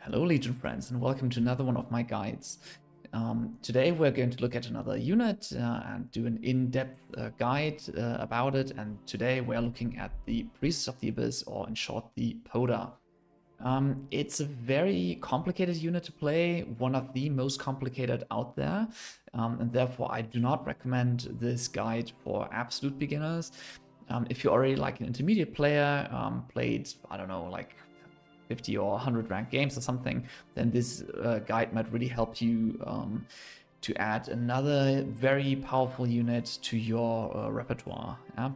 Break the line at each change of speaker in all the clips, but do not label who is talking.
Hello Legion friends, and welcome to another one of my guides. Today we're going to look at another unit and do an in-depth guide about it, and today we're looking at the Priestess of the Abyss, or in short the PotA. It's a very complicated unit to play, one of the most complicated out there, and therefore I do not recommend this guide for absolute beginners. If you're already like an intermediate player, played, I don't know, like 50 or 100 ranked games or something, then this guide might really help you to add another very powerful unit to your repertoire. Yeah?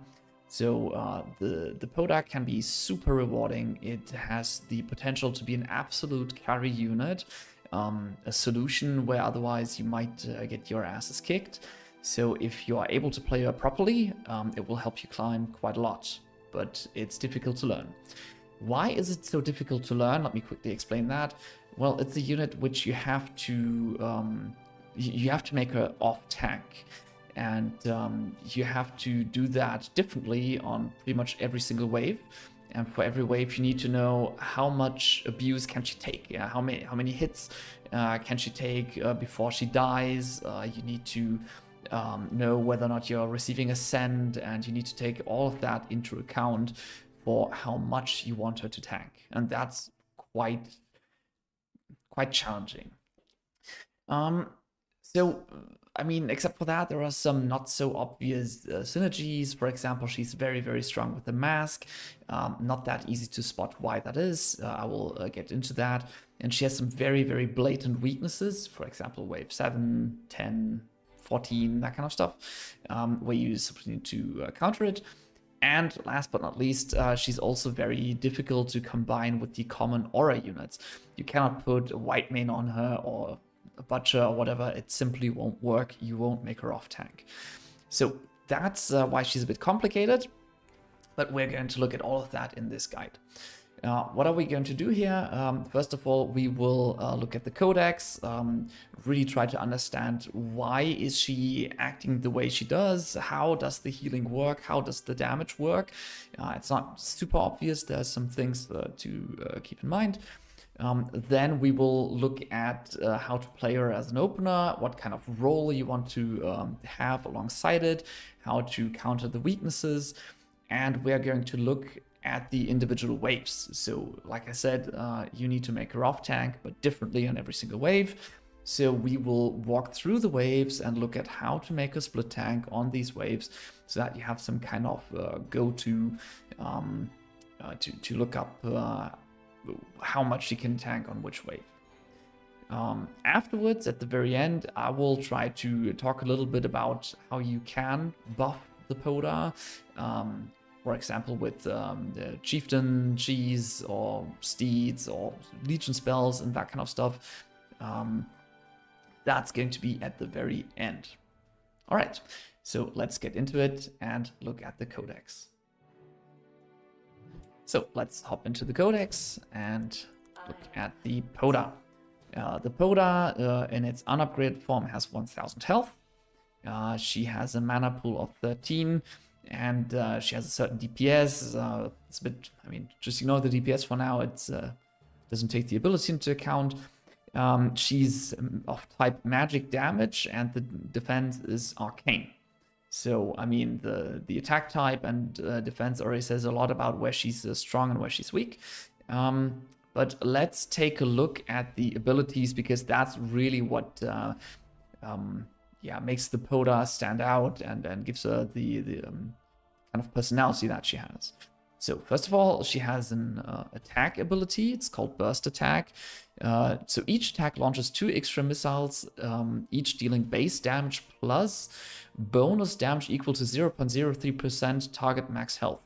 So the PotA can be super rewarding. It has the potential to be an absolute carry unit, a solution where otherwise you might get your asses kicked. So if you are able to play her properly, it will help you climb quite a lot, but it's difficult to learn. Why is it so difficult to learn? Let me quickly explain that. Well, it's a unit which you have to make her off tank, and you have to do that differently on pretty much every single wave. And for every wave, you need to know how much abuse can she take. Yeah, how many hits can she take before she dies. You need to know whether or not you're receiving a send, and you need to take all of that into account for how much you want her to tank, and that's quite challenging. So, I mean, except for that, there are some not so obvious synergies. For example, she's very, very strong with the mask. Not that easy to spot why that is. I will get into that. And she has some very, very blatant weaknesses. For example, wave 7, 10, 14, that kind of stuff, where you simply need to counter it. And last but not least, she's also very difficult to combine with the common aura units. You cannot put a white main on her or a butcher or whatever. It simply won't work. You won't make her off tank. So that's why she's a bit complicated. But we're going to look at all of that in this guide. What are we going to do here? First of all, we will look at the Codex, really try to understand why is she acting the way she does, how does the healing work, how does the damage work. It's not super obvious, there's some things to keep in mind. Then we will look at how to play her as an opener, what kind of role you want to have alongside it, how to counter the weaknesses, and we're going to look at the individual waves. So like I said, you need to make her off tank, but differently on every single wave. So we will walk through the waves and look at how to make a split tank on these waves, so that you have some kind of go-to to look up how much you can tank on which wave. Afterwards, at the very end, I will try to talk a little bit about how you can buff the PotA. For example, with the Chieftain cheese or steeds or Legion spells and that kind of stuff. That's going to be at the very end. All right, so let's get into it and look at the Codex. So let's hop into the Codex and look at the PotA. The PotA in its unupgraded form has 1000 health. She has a mana pool of 13. And she has a certain DPS. It's a bit, I mean, just ignore the DPS for now. It doesn't take the ability into account. She's of type magic damage, and the defense is arcane. So, I mean, the attack type and defense already says a lot about where she's strong and where she's weak. But let's take a look at the abilities, because that's really what makes the PotA stand out and gives her the kind of personality that she has. So first of all, she has an attack ability. It's called Burst Attack. So each attack launches 2 extra missiles, each dealing base damage plus bonus damage equal to 0.03% target max health.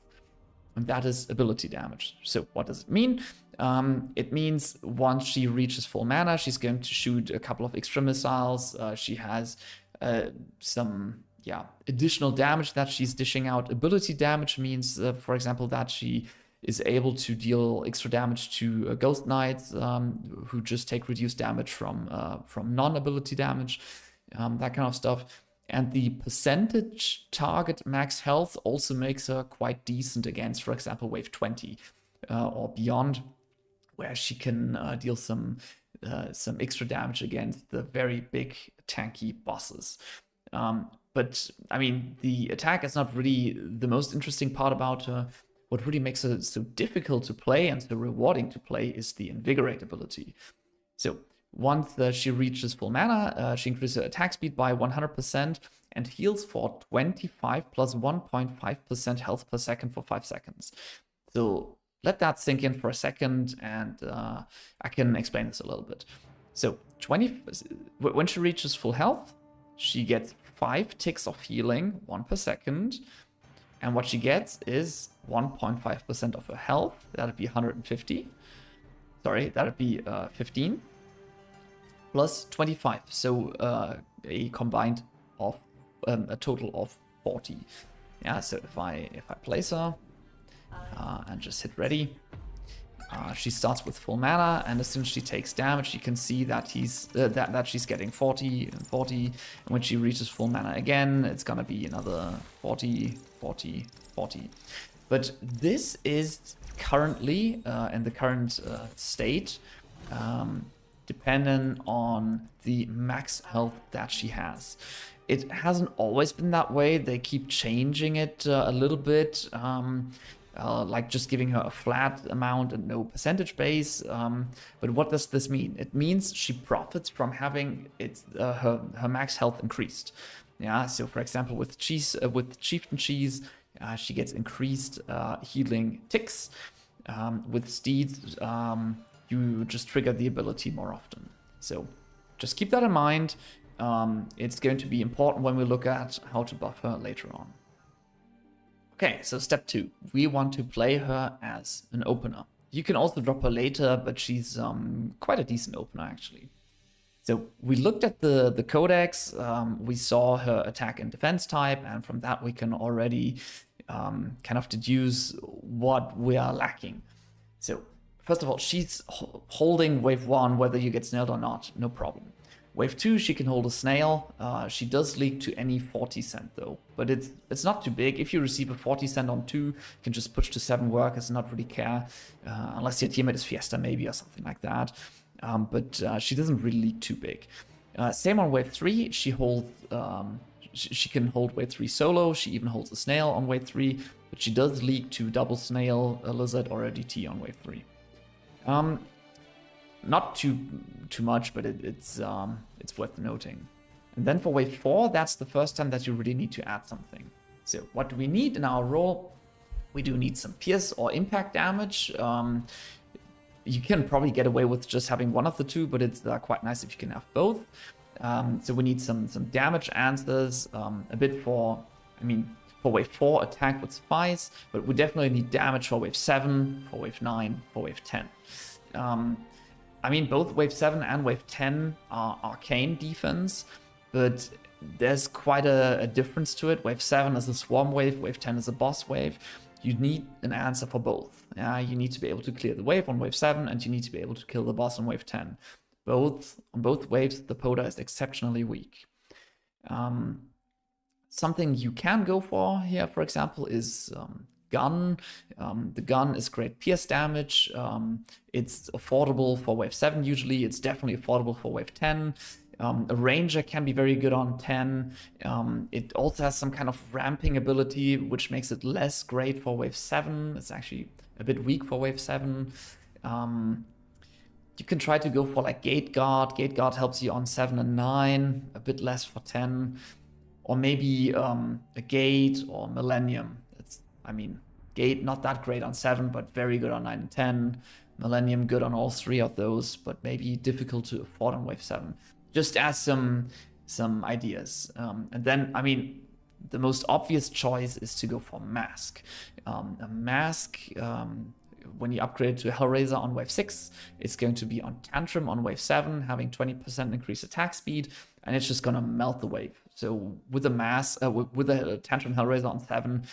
And that is ability damage. So what does it mean? It means once she reaches full mana, she's going to shoot a couple of extra missiles. She has some additional damage that she's dishing out. Ability damage means, for example, that she is able to deal extra damage to Ghost Knights who just take reduced damage from non-ability damage, that kind of stuff. And the percentage target max health also makes her quite decent against, for example, wave 20 or beyond, where she can deal some extra damage against the very big tanky bosses. But I mean, the attack is not really the most interesting part about her. What really makes her so difficult to play and so rewarding to play is the Invigorate ability. So once she reaches full mana, she increases her attack speed by 100% and heals for 25 plus 1.5% health per second for 5 seconds. So let that sink in for a second, and I can explain this a little bit. So when she reaches full health, she gets 5 ticks of healing, 1 per second. And what she gets is 1.5% of her health. That'd be 150. Sorry, that'd be 15. Plus 25. So a combined of a total of 40. Yeah, so if I place her and just hit ready, she starts with full mana, and as soon as she takes damage, you can see that she's getting 40 and 40. And when she reaches full mana again, it's gonna be another 40, 40, 40. But this is currently in the current state dependent on the max health that she has. It hasn't always been that way. They keep changing it a little bit. Like just giving her a flat amount and no percentage base. But what does this mean? It means she profits from having her max health increased. Yeah. So for example, with Chieftain Cheese, she gets increased healing ticks. With Steed, you just trigger the ability more often. So just keep that in mind. It's going to be important when we look at how to buff her later on. Okay, so step 2. We want to play her as an opener. You can also drop her later, but she's quite a decent opener, actually. So we looked at the Codex, we saw her attack and defense type, and from that we can already kind of deduce what we are lacking. So first of all, she's holding wave 1, whether you get snailed or not, no problem. Wave 2, she can hold a snail. She does leak to any 40 cent though, but it's not too big. If you receive a 40 cent on 2, you can just push to 7 workers and not really care, unless your teammate is Fiesta maybe or something like that. But she doesn't really leak too big. Same on wave 3, she holds. She can hold wave 3 solo. She even holds a snail on wave 3, but she does leak to double snail, a lizard, or a DT on wave 3. Not too much, but it's worth noting. And then for wave 4, that's the first time that you really need to add something. So what do we need in our role? We do need some pierce or impact damage. You can probably get away with just having one of the two, but it's quite nice if you can have both. So we need some damage answers, a bit for wave 4 attack would suffice, but we definitely need damage for wave 7, for wave 9, for wave 10. Both wave 7 and wave 10 are arcane defense, but there's quite a difference to it. Wave 7 is a swarm wave, wave 10 is a boss wave. You need an answer for both. You need to be able to clear the wave on wave 7, and you need to be able to kill the boss on wave 10. On both waves, the PotA is exceptionally weak. Something you can go for here, for example, is gun. The gun is great pierce damage. It's affordable for wave 7 usually. It's definitely affordable for wave 10. A ranger can be very good on 10. It also has some kind of ramping ability, which makes it less great for wave 7. It's actually a bit weak for wave 7. You can try to go for like Gate Guard. Gate Guard helps you on 7 and 9, a bit less for 10. Or maybe a Gate or Millennium. Gate not that great on 7, but very good on 9 and 10. Millennium good on all 3 of those, but maybe difficult to afford on wave 7. Just as some ideas. And then, the most obvious choice is to go for Mask. A Mask, when you upgrade to Hellraiser on wave 6, it's going to be on Tantrum on wave 7, having 20% increased attack speed, and it's just going to melt the wave. So with a Mask, with a Tantrum Hellraiser on 7,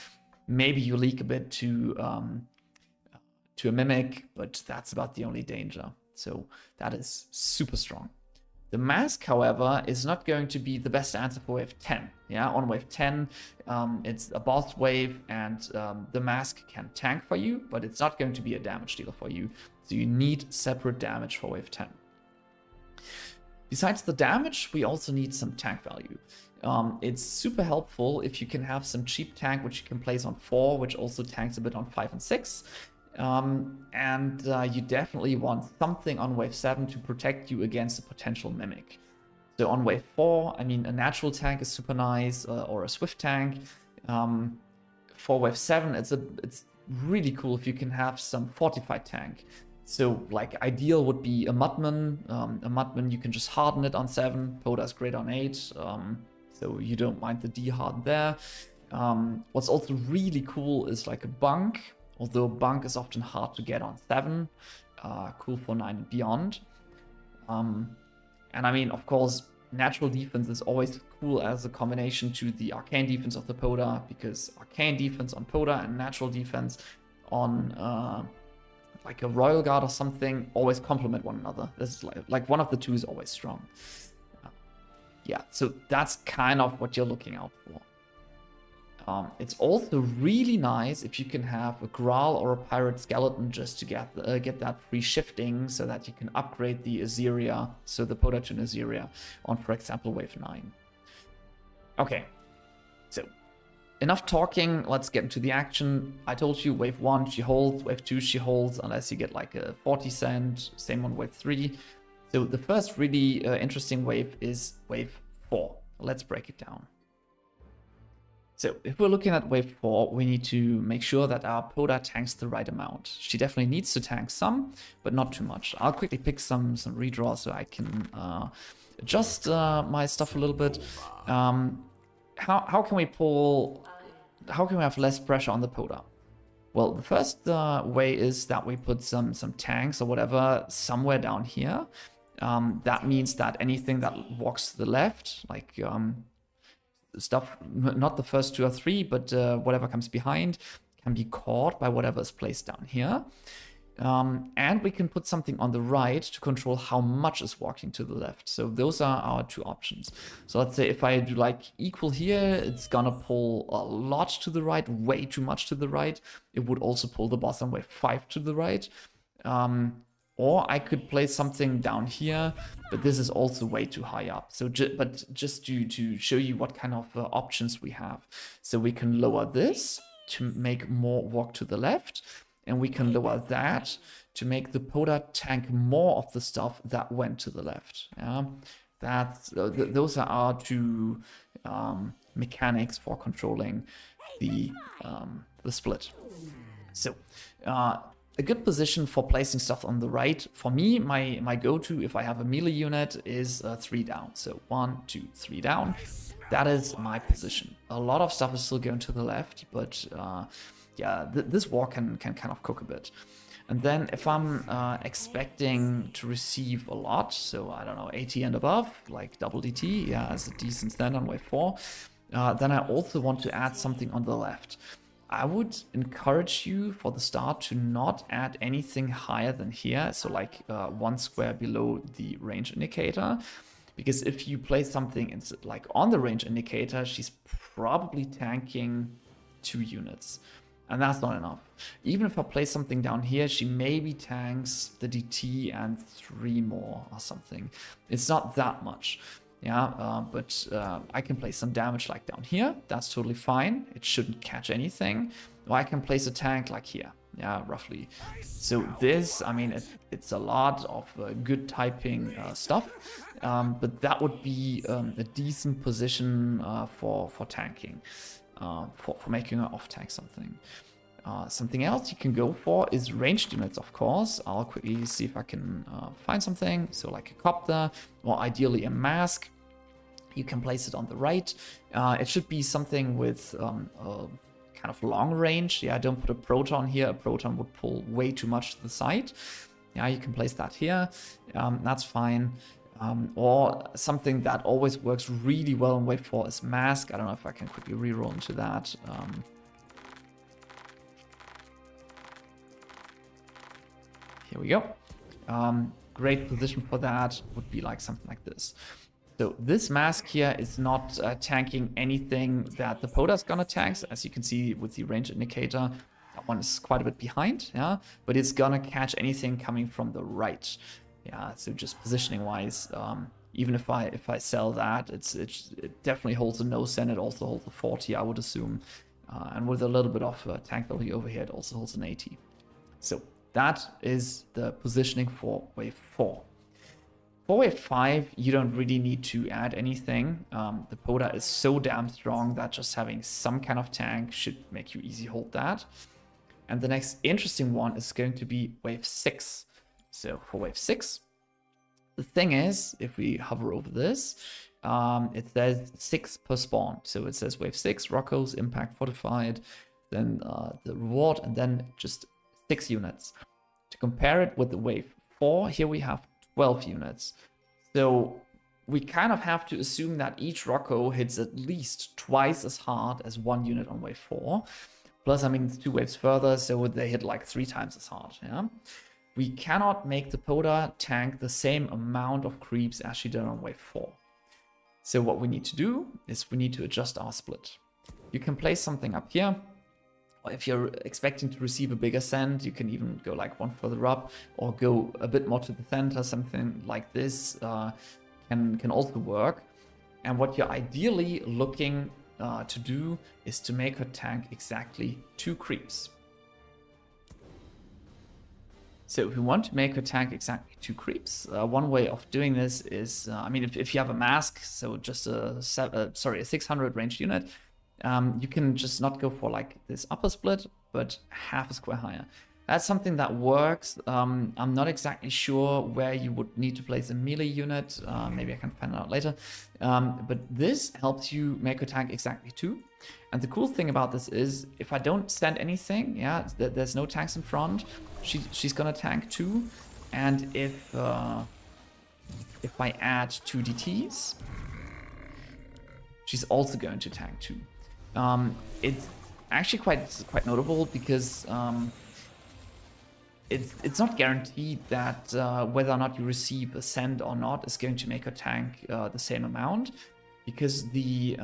maybe you leak a bit to a Mimic, but that's about the only danger. So that is super strong. The Mask, however, is not going to be the best answer for wave 10. Yeah, on wave 10, it's a boss wave, and the Mask can tank for you, but it's not going to be a damage dealer for you. So you need separate damage for wave 10. Besides the damage, we also need some tank value. It's super helpful if you can have some cheap tank which you can place on 4, which also tanks a bit on 5 and 6. You definitely want something on wave 7 to protect you against a potential mimic. So on wave 4, I mean, a natural tank is super nice, or a swift tank. For wave 7, it's really cool if you can have some fortified tank. So like ideal would be a Madman. A Madman, you can just harden it on 7. PotA is great on 8, so you don't mind the D-harden there. What's also really cool is like a bunk, although bunk is often hard to get on 7. Cool for 9 and beyond. And I mean, of course, natural defense is always cool as a combination to the arcane defense of the PotA, because arcane defense on PotA and natural defense on like a royal guard or something always complement one another. This is like one of the two is always strong. Yeah, so that's kind of what you're looking out for. It's also really nice if you can have a Graal or a Pirate Skeleton just to get that free shifting, so that you can upgrade the Azeria, so the PotA to an Azeria on, for example, wave 9. Okay, so enough talking, let's get into the action. I told you wave 1 she holds, wave 2 she holds, unless you get like a 40 cent, same on wave 3. So the first really interesting wave is wave 4. Let's break it down. So if we're looking at wave 4, we need to make sure that our PotA tanks the right amount. She definitely needs to tank some, but not too much. I'll quickly pick some redraw so I can adjust my stuff a little bit. How can we pull? How can we have less pressure on the PotA? Well, the first way is that we put some tanks or whatever somewhere down here. That means that anything that walks to the left, like stuff, not the first 2 or 3, but whatever comes behind, can be caught by whatever is placed down here. And we can put something on the right to control how much is walking to the left. So those are our 2 options. So let's say if I do like equal here, it's gonna pull a lot to the right, way too much to the right. It would also pull the boss on wave 5 to the right. Or I could place something down here, but this is also way too high up. So, but just to show you what kind of options we have. So we can lower this to make more walk to the left, and we can lower that to make the PotA tank more of the stuff that went to the left. Yeah, those are our 2 mechanics for controlling the split. So. A good position for placing stuff on the right, for me, my go-to if I have a melee unit is 3 down. So 1, 2, 3 down. That is my position. A lot of stuff is still going to the left, but yeah, this war can kind of cook a bit. And then if I'm expecting to receive a lot, so I don't know, 80 and above, like double DT, yeah, as a decent stand on wave 4, then I also want to add something on the left. I would encourage you for the start to not add anything higher than here, so like 1 square below the range indicator, because if you place something like on the range indicator, she's probably tanking 2 units, and that's not enough. Even if I place something down here, she maybe tanks the DT and 3 more or something. It's not that much. Yeah, but I can place some damage like down here. That's totally fine. It shouldn't catch anything. Or I can place a tank like here. Yeah, roughly. So this, I mean, it's a lot of good typing stuff. But that would be a decent position for tanking. For making an off-tank something. Something else you can go for is ranged units, of course. I'll quickly see if I can find something. So like a copter, or ideally a mask. You can place it on the right. It should be something with kind of long range. Yeah, don't put a proton here. A proton would pull way too much to the side. Yeah, you can place that here. That's fine. Or something that always works really well in wave 4 is mask. I don't know if I can quickly reroll into that. Here we go. Great position for that would be like something like this. So this mask here is not tanking anything that the PotA is gonna tank. As you can see with the range indicator, That one is quite a bit behind, yeah, but it's gonna catch anything coming from the right. Yeah, so just positioning wise, even if I sell that, it definitely holds a no send. It also holds a 40, I would assume, and with a little bit of tank value over here, it also holds an 80. So that is the positioning for wave 4. For wave 5, you don't really need to add anything. The PotA is so damn strong that just having some kind of tank should make you easy hold that. And the next interesting one is going to be wave 6. So for wave 6, the thing is, if we hover over this, it says 6 per spawn. So it says wave 6, Rocco's, Impact Fortified, then the reward, and then just 6 units. To compare it with the wave 4, here we have 12 units. So we kind of have to assume that each Rocco hits at least twice as hard as one unit on wave 4. Plus, I mean, it's 2 waves further, so they hit like 3 times as hard, yeah? We cannot make the PotA tank the same amount of creeps as she did on wave 4. So what we need to do is we need to adjust our split. You can place something up here. Or if you're expecting to receive a bigger send, you can even go like one further up or go a bit more to the center. Something like this can also work. And what you're ideally looking to do is to make her tank exactly 2 creeps. So if we want to make her tank exactly 2 creeps, one way of doing this is, I mean, if you have a mask, so just a 600 ranged unit, you can just not go for like this upper split, but half a square higher. That's something that works. I'm not exactly sure where you would need to place a melee unit. Maybe I can find out later. But this helps you make a tank exactly 2. And the cool thing about this is, if I don't send anything, yeah, there's no tanks in front, she's gonna tank 2. And if I add 2 DTs, she's also going to tank 2. It's actually quite notable because it's not guaranteed that whether or not you receive a send or not is going to make her tank the same amount, because the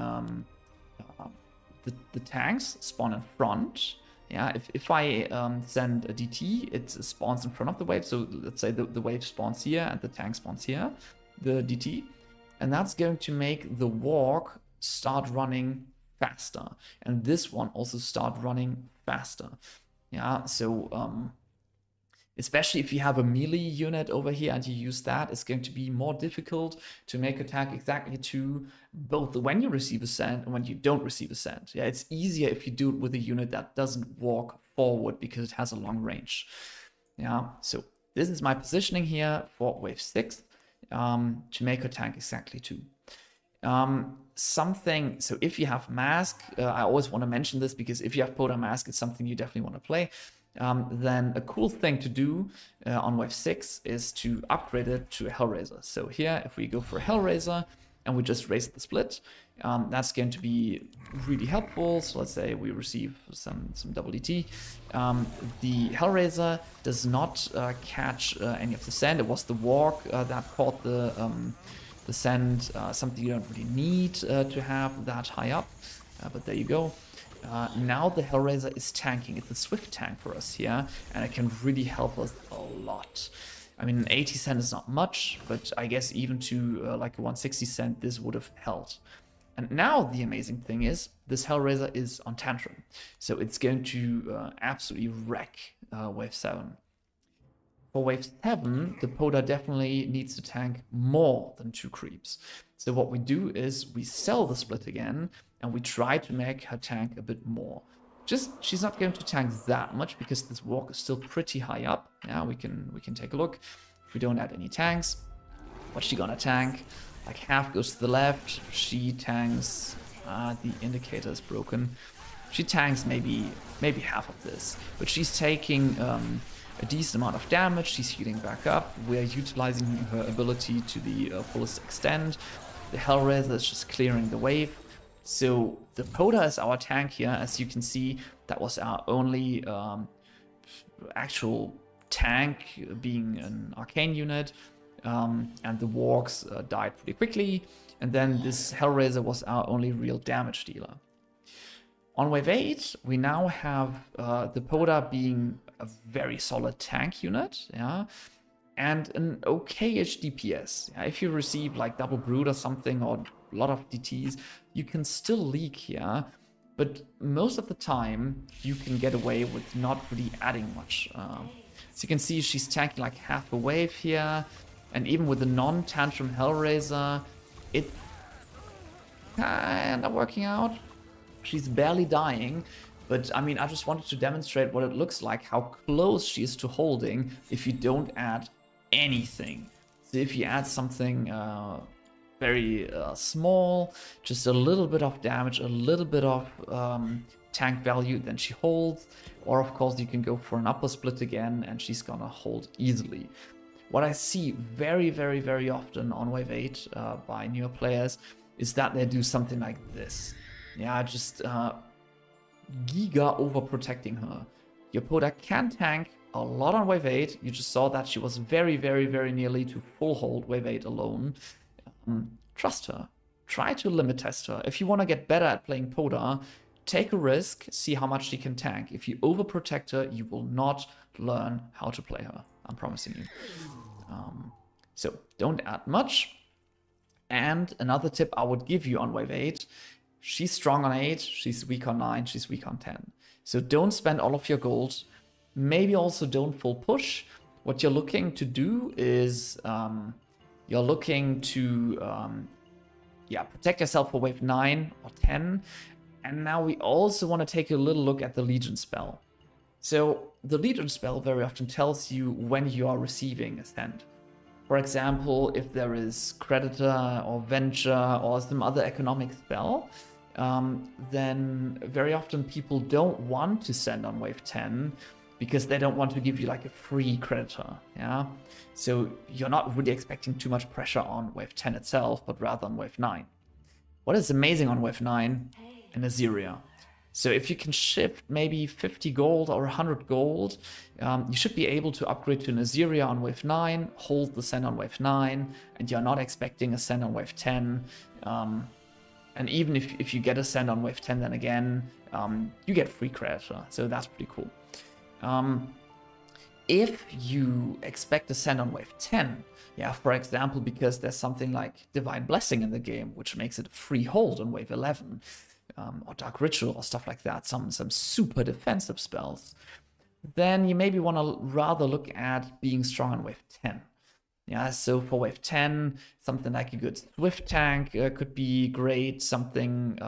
tanks spawn in front. Yeah, if I send a DT, it spawns in front of the wave. So let's say the wave spawns here and the tank spawns here, the DT, and that's going to make the walk start running faster, and this one also start running faster. Yeah, so especially if you have a melee unit over here and you use that, it's going to be more difficult to make a tank exactly 2, both when you receive a send and when you don't receive a send. Yeah, it's easier if you do it with a unit that doesn't walk forward because it has a long range. Yeah, so this is my positioning here for wave 6 to make a tank exactly 2. So if you have mask, I always want to mention this because if you have PotA mask, it's something you definitely want to play. Then a cool thing to do on wave 6 is to upgrade it to a Hellraiser. So here, if we go for a Hellraiser and we just raise the split, that's going to be really helpful. So let's say we receive some double DT. The Hellraiser does not catch any of the sand. It was the walk that caught the send, something you don't really need to have that high up, but there you go. Now the Hellraiser is tanking. It's a swift tank for us here, and it can really help us a lot. I mean, 80 cent is not much, but I guess even to like a 160 cent, this would have held. And now the amazing thing is, this Hellraiser is on Tantrum, so it's going to absolutely wreck wave 7. For wave 7, the PotA definitely needs to tank more than 2 creeps. So what we do is we sell the split again, and we try to make her tank a bit more. She's not going to tank that much because this walk is still pretty high up. Yeah, we can take a look. If we don't add any tanks, what's she gonna tank? Like half goes to the left. She tanks. The indicator is broken. She tanks maybe half of this, but she's taking a decent amount of damage. She's healing back up. We're utilizing her ability to the fullest extent. The Hellraiser is just clearing the wave. So the PotA is our tank here. As you can see, that was our only actual tank, being an arcane unit. And the walks died pretty quickly. And then this Hellraiser was our only real damage dealer. On wave 8, we now have the PotA being a very solid tank unit, yeah, and an okay-ish DPS. Yeah, if you receive like double brood or something, or a lot of DTs, you can still leak here, but most of the time you can get away with not really adding much. As you can see, she's tanking like half a wave here, and even with the non-tantrum Hellraiser, it's kinda working out. She's barely dying, but I mean, I just wanted to demonstrate what it looks like, how close she is to holding if you don't add anything. So if you add something very small, just a little bit of damage, a little bit of tank value, then she holds. Or of course you can go for an upper split again and she's gonna hold easily. What I see very, very, very often on wave 8 by newer players is that they do something like this. Yeah, just giga overprotecting her. Your PotA can tank a lot on wave 8. You just saw that she was very, very, very nearly to full hold wave 8 alone. Trust her. Try to limit test her. If you want to get better at playing PotA, take a risk, see how much she can tank. If you overprotect her, you will not learn how to play her. I'm promising you. So don't add much. And another tip I would give you on wave 8, she's strong on 8, she's weak on 9, she's weak on 10. So don't spend all of your gold. Maybe also don't full push. What you're looking to do is you're looking to protect yourself for wave 9 or 10. And now we also want to take a little look at the Legion spell. So the Legion spell very often tells you when you are receiving Ascend. For example, if there is Creditor or Venture or some other economic spell, then very often people don't want to send on wave 10 because they don't want to give you like a free Creditor, yeah? So you're not really expecting too much pressure on wave 10 itself, but rather on wave 9. What is amazing on wave 9? An Aziria. So if you can shift maybe 50 gold or 100 gold, you should be able to upgrade to an Aziria on wave 9, hold the Send on wave 9, and you're not expecting a Send on wave 10. And even if you get a Send on wave 10, then again, you get free Creditor, so that's pretty cool. If you expect a Send on wave 10, yeah, for example, because there's something like Divine Blessing in the game, which makes it a free hold on wave 11, or Dark Ritual or stuff like that, some super defensive spells, then you maybe want to rather look at being strong on wave 10. Yeah, so for wave 10, something like a good Swift tank could be great, something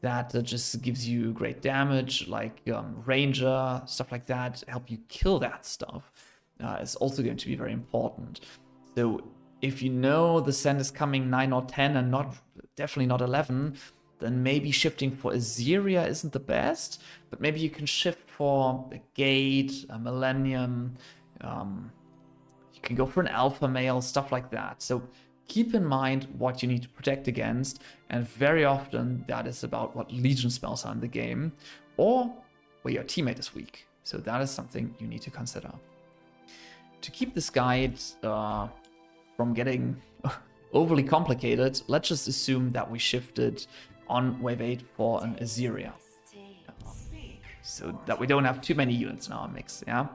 that just gives you great damage, like Ranger, stuff like that, help you kill that stuff, is also going to be very important. So if you know the Send is coming 9 or 10 and definitely not 11, then maybe shifting for Aziria isn't the best, but maybe you can shift for a Gate, a Millennium, you can go for an Alpha Male, stuff like that. So keep in mind what you need to protect against, and very often that is about what Legion spells are in the game, or where your teammate is weak. So that is something you need to consider. To keep this guide from getting overly complicated, let's just assume that we shifted on wave 8 for an Aziria. So that we don't have too many units in our mix, yeah?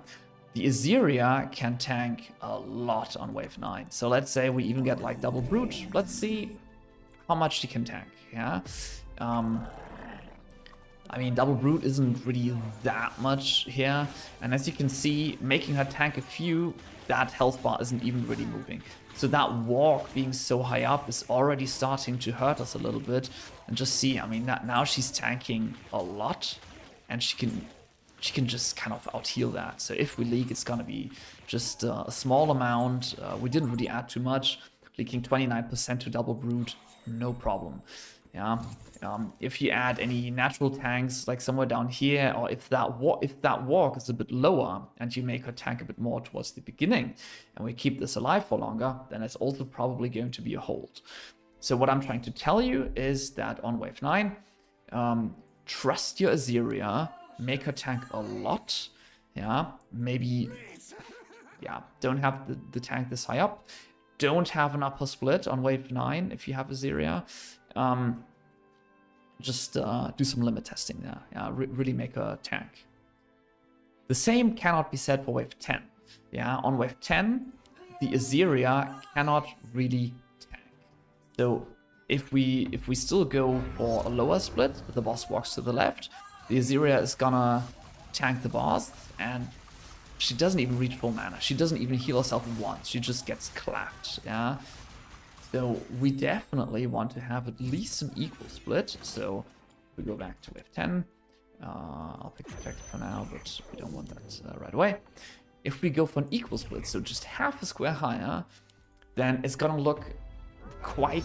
The Aziria can tank a lot on wave 9. So let's say we even get like double brute. Let's see how much she can tank, yeah? I mean, double brute isn't really that much here. And as you can see, making her tank a few, that health bar isn't even really moving. So that walk being so high up is already starting to hurt us a little bit. And just see, I mean, now she's tanking a lot, and she can just kind of out heal that. So if we leak, it's gonna be just a small amount. We didn't really add too much. Leaking 29% to double brute, no problem. Yeah. If you add any natural tanks like somewhere down here, or if that walk is a bit lower and you make her tank a bit more towards the beginning, and we keep this alive for longer, then it's also probably going to be a hold. So what I'm trying to tell you is that on wave 9, trust your Aziria, make her tank a lot. Yeah, maybe, yeah, don't have the tank this high up. Don't have an upper split on wave 9 if you have Aziria. just do some limit testing there. Yeah, really make a tank. The same cannot be said for wave 10. Yeah, on wave 10, the Azeria cannot really tank. So if we still go for a lower split, the boss walks to the left, the Azeria is gonna tank the boss, and she doesn't even reach full mana. She doesn't even heal herself once. She just gets clapped. Yeah. So we definitely want to have at least an equal split. So we go back to wave 10. I'll pick Protector for now, but we don't want that right away. If we go for an equal split, so just half a square higher, then it's gonna look quite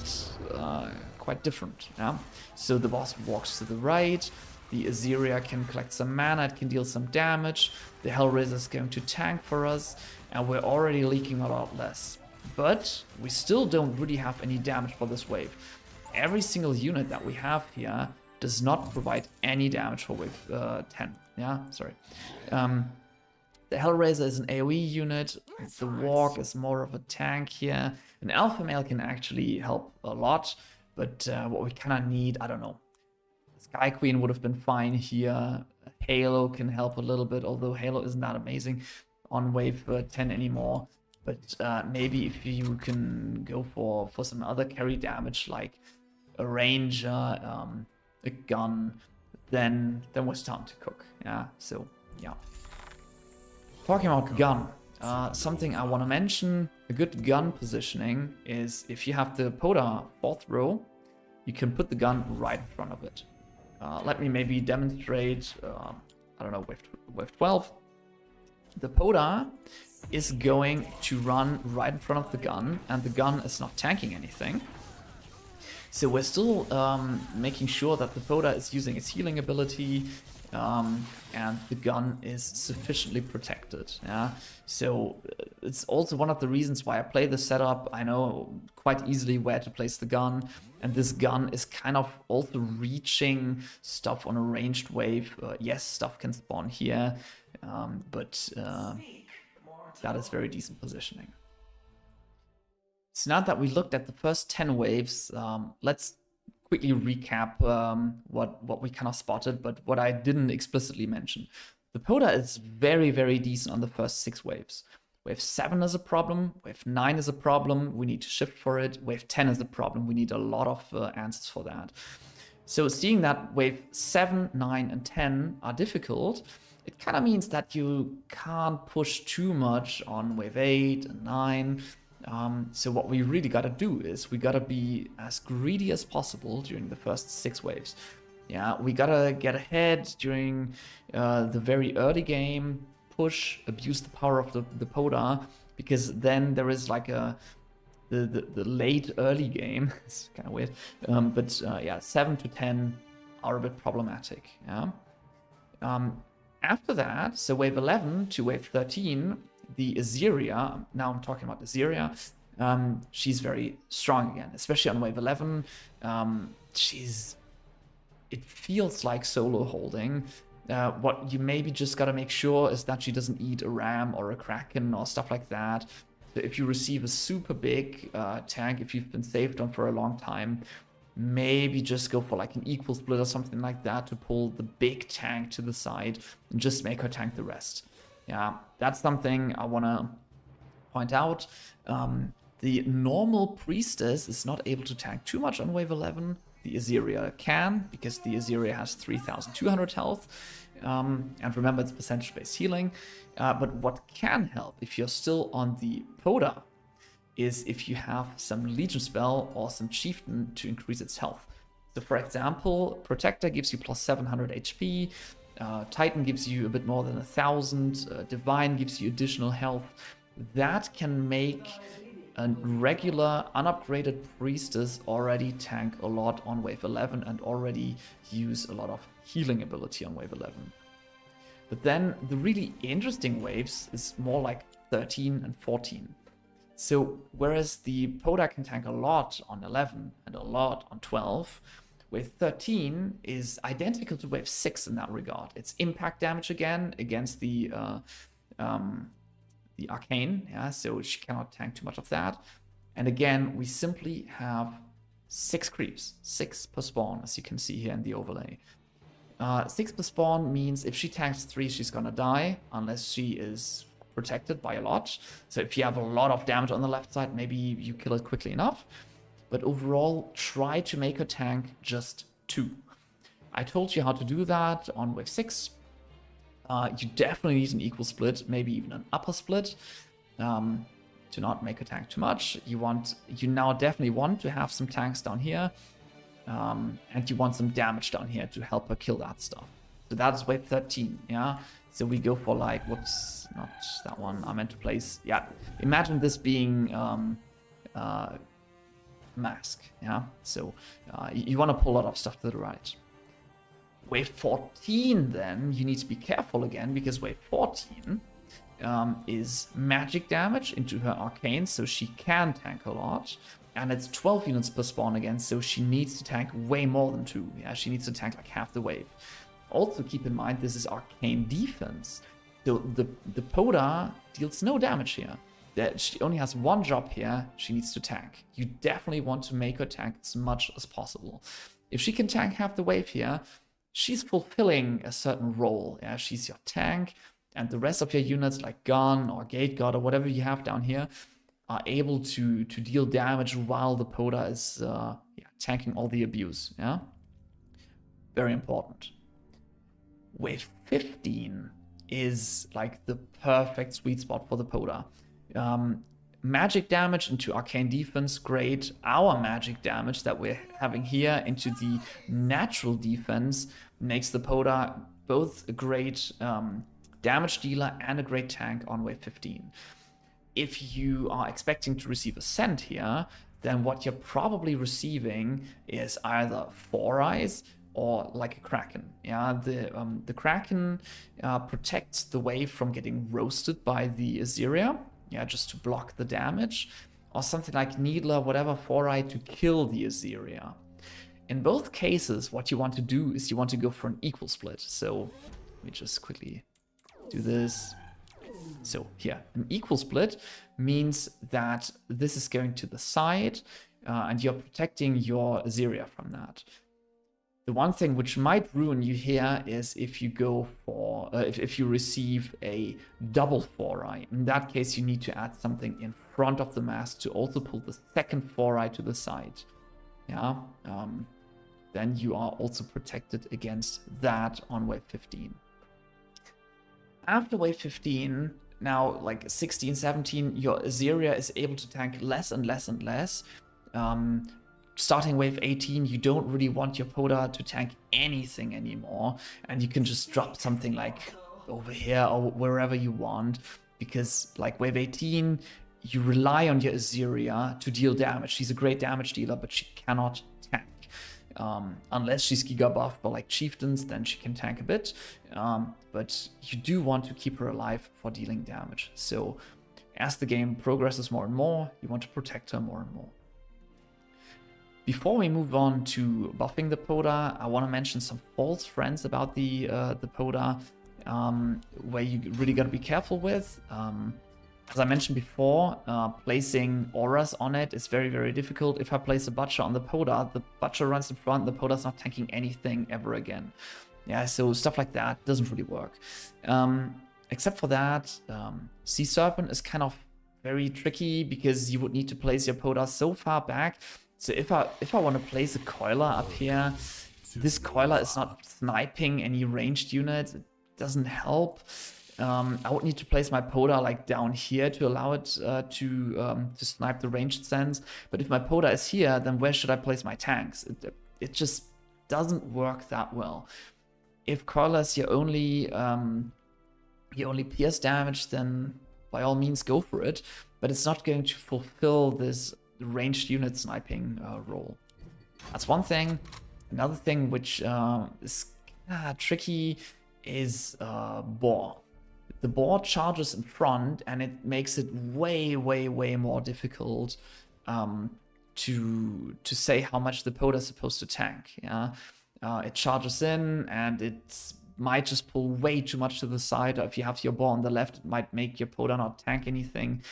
different. Yeah. So the boss walks to the right. The Azeria can collect some mana, it can deal some damage. The Hellraiser is going to tank for us, and we're already leaking a lot less. But we still don't really have any damage for this wave. Every single unit that we have here does not provide any damage for wave 10. Yeah, sorry. The Hellraiser is an AoE unit. The Walk is more of a tank here. An Alpha Male can actually help a lot, but what we kind of need, I don't know. Sky Queen would have been fine here. Halo can help a little bit, although Halo isn't that amazing on wave 10 anymore. But maybe if you can go for some other carry damage, like a Ranger, a gun, then we're starting to cook. Yeah, so yeah. Talking about gun, something I want to mention, a good gun positioning is if you have the PotA 4th row, you can put the gun right in front of it. Let me maybe demonstrate, I don't know, wave 12. The PotA is going to run right in front of the gun, and the gun is not tanking anything. So we're still making sure that the PotA is using its healing ability, and the gun is sufficiently protected. Yeah, so it's also one of the reasons why I play the setup. I know quite easily where to place the gun, and this gun is kind of also reaching stuff on a ranged wave. Yes, stuff can spawn here, but that is very decent positioning. So now that we looked at the first 10 waves, let's quickly recap what we kind of spotted, but what I didn't explicitly mention. The PotA is very, very decent on the first 6 waves. Wave 7 is a problem, wave 9 is a problem, we need to shift for it, wave 10 is a problem, we need a lot of answers for that. So seeing that wave 7, 9, and 10 are difficult, it kind of means that you can't push too much on wave 8 and 9. So what we really gotta do is we gotta be as greedy as possible during the first 6 waves. Yeah, we gotta get ahead during the very early game, push, abuse the power of the PotA, because then there is like the late early game. It's kind of weird, but yeah, 7 to 10 are a bit problematic. Yeah. After that, so wave 11 to wave 13. The Azeria, now I'm talking about Azeria, she's very strong again, especially on wave 11. It feels like solo holding. What you maybe just gotta make sure is that she doesn't eat a ram or a kraken or stuff like that. So if you receive a super big tank, if you've been saved on for a long time, maybe just go for like an equal split or something like that to pull the big tank to the side and just make her tank the rest. Yeah, that's something I want to point out. The normal Priestess is not able to tank too much on wave 11. The Azeria can, because the Azeria has 3,200 health. And remember, it's percentage-based healing. But what can help, if you're still on the PotA, is if you have some Legion spell or some Chieftain to increase its health. So for example, Protector gives you plus 700 HP. Titan gives you a bit more than 1,000, Divine gives you additional health. That can make a regular unupgraded Priestess already tank a lot on wave 11 and already use a lot of healing ability on wave 11. But then the really interesting waves is more like 13 and 14. So whereas the PotA can tank a lot on 11 and a lot on 12, wave 13 is identical to wave 6 in that regard. It's impact damage again against the arcane, yeah, so she cannot tank too much of that. And again, we simply have 6 creeps, 6 per spawn, as you can see here in the overlay. 6 per spawn means if she tanks 3, she's gonna die, unless she is protected by a lot. So if you have a lot of damage on the left side, maybe you kill it quickly enough. But overall, try to make her tank just 2. I told you how to do that on wave 6. You definitely need an equal split, maybe even an upper split, to not make a tank too much. You now definitely want to have some tanks down here, and you want some damage down here to help her kill that stuff. So that's wave 13, yeah? So we go for like, whoops, not that one, I meant to place, yeah. Imagine this being mask, yeah? So you want to pull a lot of stuff to the right. Wave 14, then, you need to be careful again, because wave 14 is magic damage into her arcane, so she can tank a lot. And it's 12 units per spawn again, so she needs to tank way more than 2. Yeah, she needs to tank like half the wave. Also keep in mind, this is arcane defense. So the PotA deals no damage here. She only has one job here, she needs to tank. You definitely want to make her tank as much as possible. If she can tank half the wave here, she's fulfilling a certain role. Yeah, she's your tank, and the rest of your units like gun or gate guard or whatever you have down here are able to deal damage while the PotA is tanking all the abuse. Yeah, very important. Wave 15 is like the perfect sweet spot for the PotA. Magic damage into arcane defense, great. Our magic damage that we're having here into the natural defense makes the PotA both a great damage dealer and a great tank on wave 15. If you are expecting to receive Ascent here, then what you're probably receiving is either 4 eyes or like a Kraken. Yeah, the Kraken protects the wave from getting roasted by the Azeria. Yeah, just to block the damage, or something like Needler, whatever, 4-eye to kill the Azeria. In both cases, what you want to do is you want to go for an equal split. So let me just quickly do this. So here, an equal split means that this is going to the side, and you're protecting your Azeria from that. The one thing which might ruin you here is if you go for, if you receive a double 4-eye. In that case, you need to add something in front of the mask to also pull the second 4-eye to the side. Yeah, then you are also protected against that on wave 15. After wave 15, now like 16, 17, your Azeria is able to tank less and less and less. Starting wave 18, you don't really want your PotA to tank anything anymore, and you can just drop something like over here or wherever you want, because like wave 18, you rely on your Azeria to deal damage. She's a great damage dealer, but she cannot tank. Unless she's Giga buff for like Chieftains, then she can tank a bit, but you do want to keep her alive for dealing damage. So as the game progresses more and more, you want to protect her more and more. Before we move on to buffing the PotA, I want to mention some false friends about the PotA, where you really got to be careful with. As I mentioned before, placing auras on it is very, very difficult. If I place a Butcher on the Butcher runs in front, the PotA's not tanking anything ever again. Yeah, so stuff like that doesn't really work. Except for that, Sea Serpent is kind of very tricky because you would need to place your PotA so far back. So if I want to place a Coiler up here, this Coiler is not sniping any ranged units. It doesn't help. I would need to place my PotA like down here to allow it to snipe the ranged sense. But if my PotA is here, then where should I place my tanks? It just doesn't work that well. If Coiler is your only pierce damage, then by all means go for it. But it's not going to fulfill this ranged unit sniping role. That's one thing. Another thing which is tricky is Boar. The Boar charges in front, and it makes it way, way, way more difficult to say how much the PotA is supposed to tank. Yeah, it charges in, and it might just pull way too much to the side. Or if you have your Boar on the left, it might make your PotA not tank anything.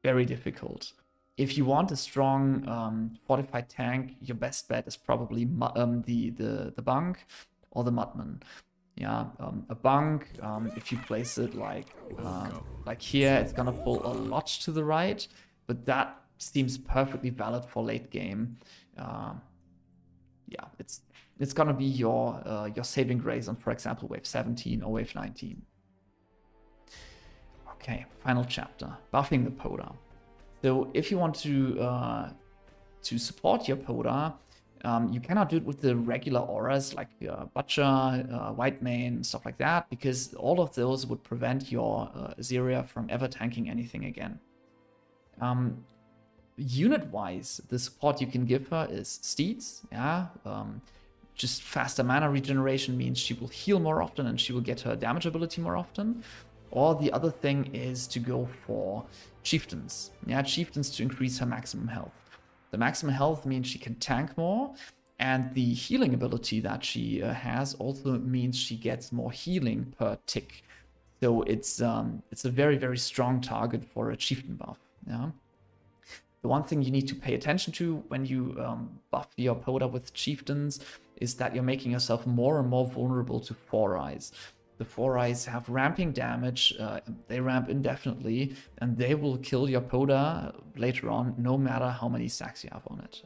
Very difficult. if you want a strong fortified tank, your best bet is probably the bunk or the Madman. Yeah, a bunk, if you place it like here, it's gonna pull a lot to the right, but that seems perfectly valid for late game. Yeah, it's gonna be your saving grace on, for example, wave 17 or wave 19. Okay, final chapter, buffing the PotA. So if you want to support your PotA, you cannot do it with the regular auras like Butcher, White Mane, stuff like that, because all of those would prevent your Azeria from ever tanking anything again. Unit-wise, the support you can give her is Steeds, yeah. Just faster mana regeneration means she will heal more often and she will get her damage ability more often. Or the other thing is to go for Chieftains. Yeah, Chieftains to increase her maximum health. The maximum health means she can tank more, and the healing ability that she has also means she gets more healing per tick. So it's a very, very strong target for a Chieftain buff. Yeah. The one thing you need to pay attention to when you buff your PotA with Chieftains is that you're making yourself more and more vulnerable to 4-Eyes. The 4-Eyes have ramping damage, they ramp indefinitely, and they will kill your PotA later on, no matter how many stacks you have on it.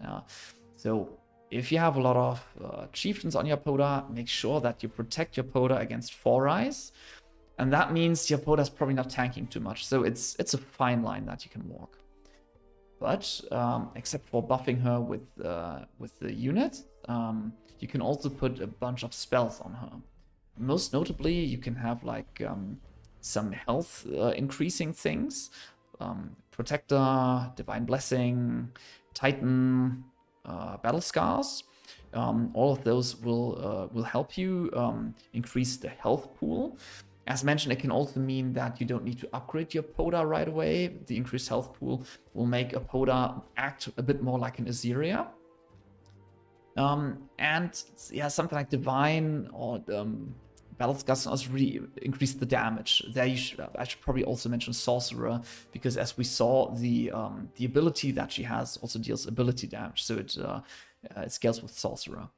So if you have a lot of Chieftains on your PotA, make sure that you protect your PotA against 4-Eyes, and that means your PotA is probably not tanking too much, so it's a fine line that you can walk. But except for buffing her with the unit, you can also put a bunch of spells on her. Most notably, you can have like some health increasing things. Protector, Divine Blessing, Titan, Battle Scars. All of those will help you increase the health pool. As mentioned, it can also mean that you don't need to upgrade your PotA right away. The increased health pool will make a PotA act a bit more like an Azeria. And yeah, something like Divine or Battle Scars can also really increase the damage. There I should probably also mention Sorcerer, because as we saw, the ability that she has also deals ability damage, so it scales with Sorcerer.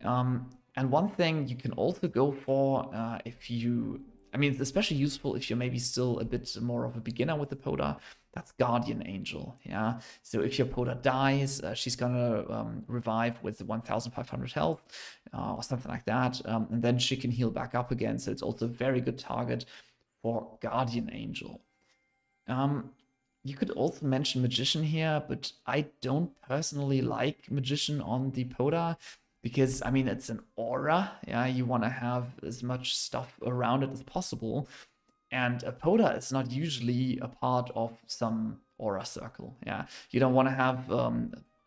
And one thing you can also go for if you, I mean, it's especially useful if you're maybe still a bit more of a beginner with the PotA, that's Guardian Angel, yeah? So if your PotA dies, she's gonna revive with 1,500 health or something like that, and then she can heal back up again, so it's also a very good target for Guardian Angel. You could also mention Magician here, but I don't personally like Magician on the PotA, because, I mean, it's an aura, yeah? You want to have as much stuff around it as possible. And a PotA is not usually a part of some aura circle, yeah? You don't want to have a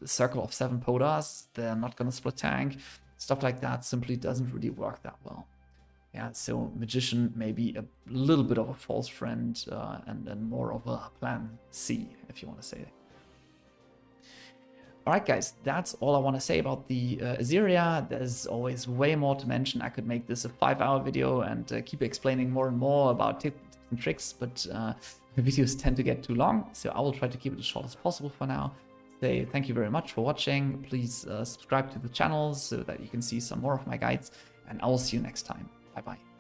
circle of 7 PotAs. They're not going to split tank. Stuff like that simply doesn't really work that well. Yeah, so Magician may be a little bit of a false friend and more of a plan C, if you want to say it. Alright guys, that's all I want to say about the Azeria. There's always way more to mention. I could make this a 5-hour video and keep explaining more and more about tips and tricks, but the videos tend to get too long, so I will try to keep it as short as possible for now. Say thank you very much for watching. Please subscribe to the channel so that you can see some more of my guides, and I will see you next time. Bye bye.